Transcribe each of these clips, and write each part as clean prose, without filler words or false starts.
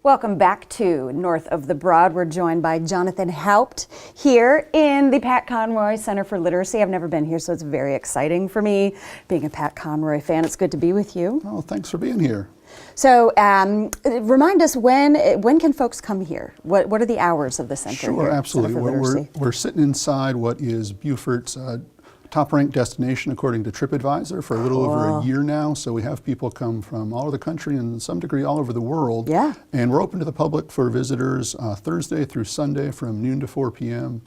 Welcome back to North of the Broad. We're joined by Jonathan Haupt here in the Pat Conroy Center for Literacy. I've never been here, so it's very exciting for me. Being a Pat Conroy fan, it's good to be with you. Oh, thanks for being here. So remind us, when can folks come here? What are the hours of the center? Sure, here, absolutely. Center for Literacy? We're sitting inside what is Beaufort's top-ranked destination according to TripAdvisor for a little over a year now. So we have people come from all over the country and in some degree all over the world. Yeah. And we're open to the public for visitors Thursday through Sunday from noon to 4 p.m.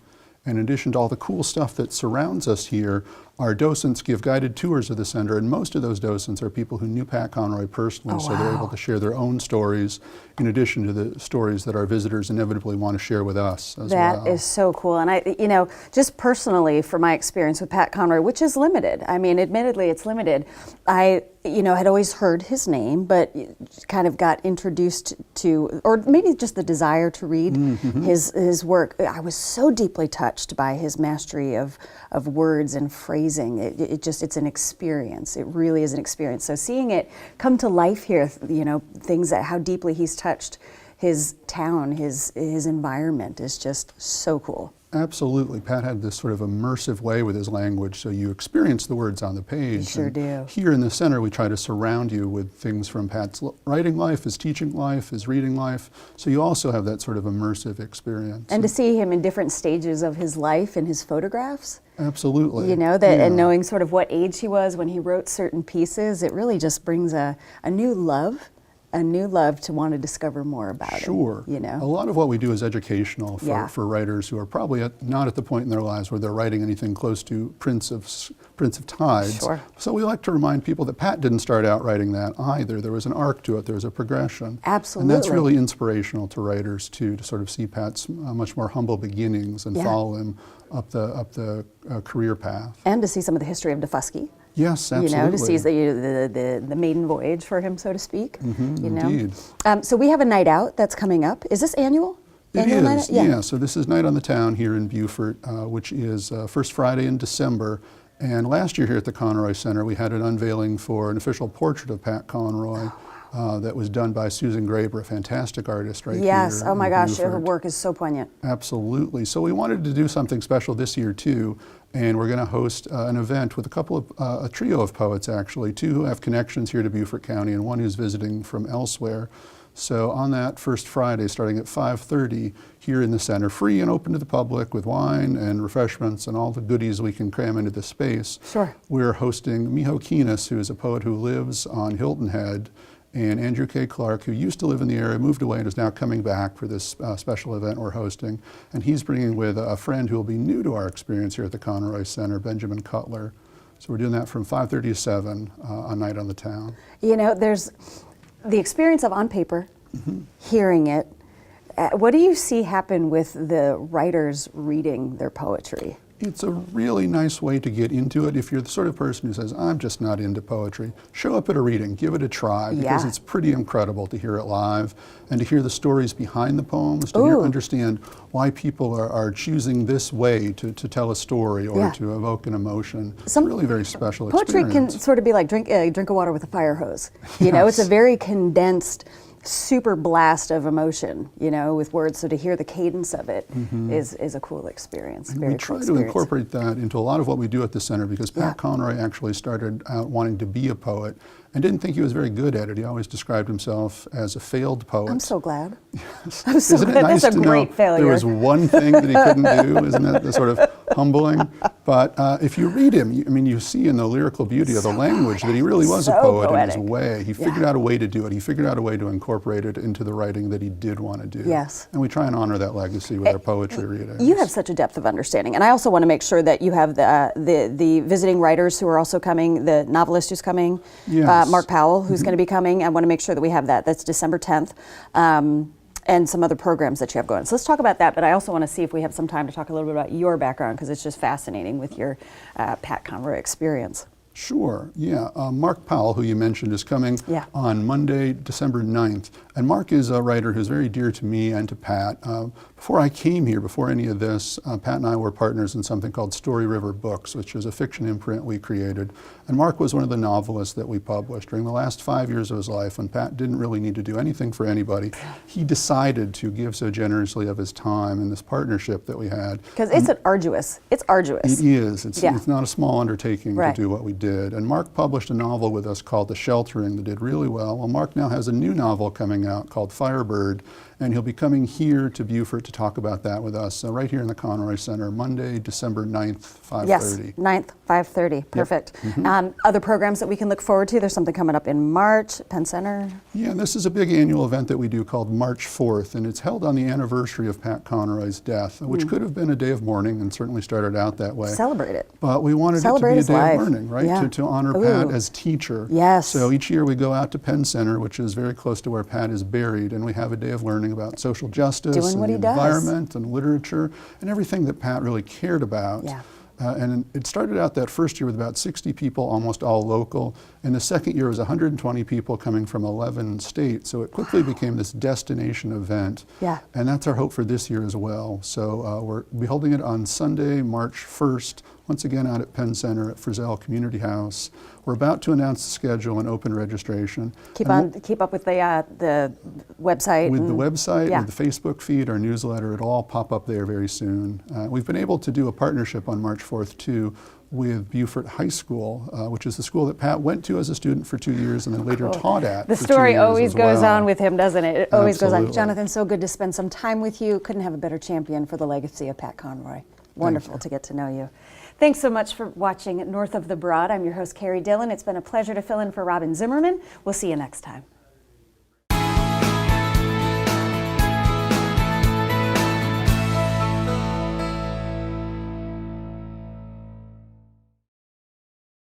In addition to all the cool stuff that surrounds us here, our docents give guided tours of the center, and most of those docents are people who knew Pat Conroy personally, so they're able to share their own stories in addition to the stories that our visitors inevitably want to share with us as well. That is so cool. And I, just personally, from my experience with Pat Conroy, which is limited, I mean, admittedly it's limited, I had always heard his name, but kind of got introduced to, or maybe just the desire to read his work. I was so deeply touched by his mastery of words and phrasing. It's an experience. It really is an experience. So seeing it come to life here, things that how deeply he's touched his town, his environment is just so cool. Absolutely. Pat had this sort of immersive way with his language, so you experience the words on the page. You sure do. Here in the center, we try to surround you with things from Pat's writing life, his teaching life, his reading life, so you also have that sort of immersive experience. And to see him in different stages of his life in his photographs. Absolutely. And knowing sort of what age he was when he wrote certain pieces, it really just brings a new love to want to discover more about it. Sure. A lot of what we do is educational for writers who are probably not at the point in their lives where they're writing anything close to Prince of Tides. Sure. So we like to remind people that Pat didn't start out writing that either. There was an arc to it, there was a progression. Absolutely. And that's really inspirational to writers too, to sort of see Pat's much more humble beginnings and follow him up the career path. And to see some of the history of DeFusky. Yes, absolutely. To see the maiden voyage for him, so to speak. Indeed. So we have a night out that's coming up. Is this annual? It is, yeah. So this is Night on the Town here in Beaufort, which is first Friday in December. And last year here at the Conroy Center, we had an unveiling for an official portrait of Pat Conroy. That was done by Susan Graber, a fantastic artist here. Yes, oh my gosh, Beaufort. her work is so poignant. Absolutely. So we wanted to do something special this year too, and we're going to host an event with a trio of poets actually, two who have connections here to Beaufort County and one who's visiting from elsewhere. So on that first Friday, starting at 5:30 here in the center, free and open to the public with wine and refreshments and all the goodies we can cram into the space. Sure. We're hosting Miho Keenis, who is a poet who lives on Hilton Head, and Andrew K. Clark, who used to live in the area, moved away and is now coming back for this special event we're hosting. And he's bringing with a friend who will be new to our experience here at the Conroy Center, Benjamin Cutler. So we're doing that from 5:30 to 7 on Night on the Town. There's the experience of on paper, hearing it. What do you see happen with the writers reading their poetry? It's a really nice way to get into it. If you're the sort of person who says, I'm just not into poetry, show up at a reading, give it a try, because it's pretty incredible to hear it live and to hear the stories behind the poems, to understand why people are choosing this way to tell a story or to evoke an emotion. It's really very special poetry experience. Can sort of be like drink of water with a fire hose. It's a very condensed, super blast of emotion, with words. So to hear the cadence of it is a cool experience. And we try to incorporate that into a lot of what we do at the center, because Pat Conroy actually started out wanting to be a poet and didn't think he was very good at it. He always described himself as a failed poet. I'm so glad. Yes. I'm so glad. Nice That's a great failure. There was one thing that he couldn't do? Isn't that sort of humbling? But if you read him, you see in the lyrical beauty of the language that he really was a poet in his way. He figured out a way to do it. He figured out a way to incorporate it into the writing that he did want to do. Yes. And we try and honor that legacy with our poetry readings. You have such a depth of understanding. And I also want to make sure that you have the visiting writers who are also coming, the novelist who's coming, Mark Powell, who's going to be coming. I want to make sure that we have that. That's December 10th. And some other programs that you have going. So let's talk about that, but I also want to see if we have some time to talk a little bit about your background, because it's just fascinating with your Pat Conroy experience. Sure, yeah. Mark Powell, who you mentioned, is coming Yeah. on Monday, December 9th. And Mark is a writer who's very dear to me and to Pat. Before I came here, before any of this, Pat and I were partners in something called Story River Books, which is a fiction imprint we created. And Mark was one of the novelists that we published. During the last 5 years of his life, when Pat didn't really need to do anything for anybody, he decided to give so generously of his time in this partnership that we had. Because it's arduous. It's arduous. It is. It's Yeah. not a small undertaking Right. to do what we did. And Mark published a novel with us called The Sheltering that did really well. Well, Mark now has a new novel coming out called Firebird, and he'll be coming here to Beaufort to talk about that with us, right here in the Conroy Center, Monday, December 9th, 5:30. Yes, 9th, 5:30. Perfect. Other programs that we can look forward to? There's something coming up in March, Penn Center. Yeah, and this is a big annual event that we do called March 4th, and it's held on the anniversary of Pat Conroy's death, which could have been a day of mourning and certainly started out that way. Celebrate it. But we wanted Celebrate it his to be a day life. of mourning, right? Yeah. To honor Ooh. Pat as teacher. Yes. So each year we go out to Penn Center, which is very close to where Pat is buried, and we have a day of learning about social justice Doing and what the he does. environment and literature and everything that Pat really cared about. Yeah. And it started out that first year with about 60 people, almost all local. And the second year was 120 people coming from 11 states. So it quickly became this destination event. Yeah. And that's our hope for this year as well. So we'll be holding it on Sunday, March 1st, once again out at Penn Center at Frizzell Community House. We're about to announce the schedule and open registration. Keep up with the website. With the website, yeah. with the Facebook feed, our newsletter, it'll all pop up there very soon. We've been able to do a partnership on March 4th too with Beaufort High School, which is the school that Pat went to as a student for 2 years and then later taught at. The for 2 story years always as goes well. on with him, doesn't it? It always goes on. Absolutely. Jonathan, so good to spend some time with you. Couldn't have a better champion for the legacy of Pat Conroy. Wonderful to get to know you. Thanks so much for watching North of the Broad. I'm your host, Carrie Dillon. It's been a pleasure to fill in for Robin Zimmerman. We'll see you next time.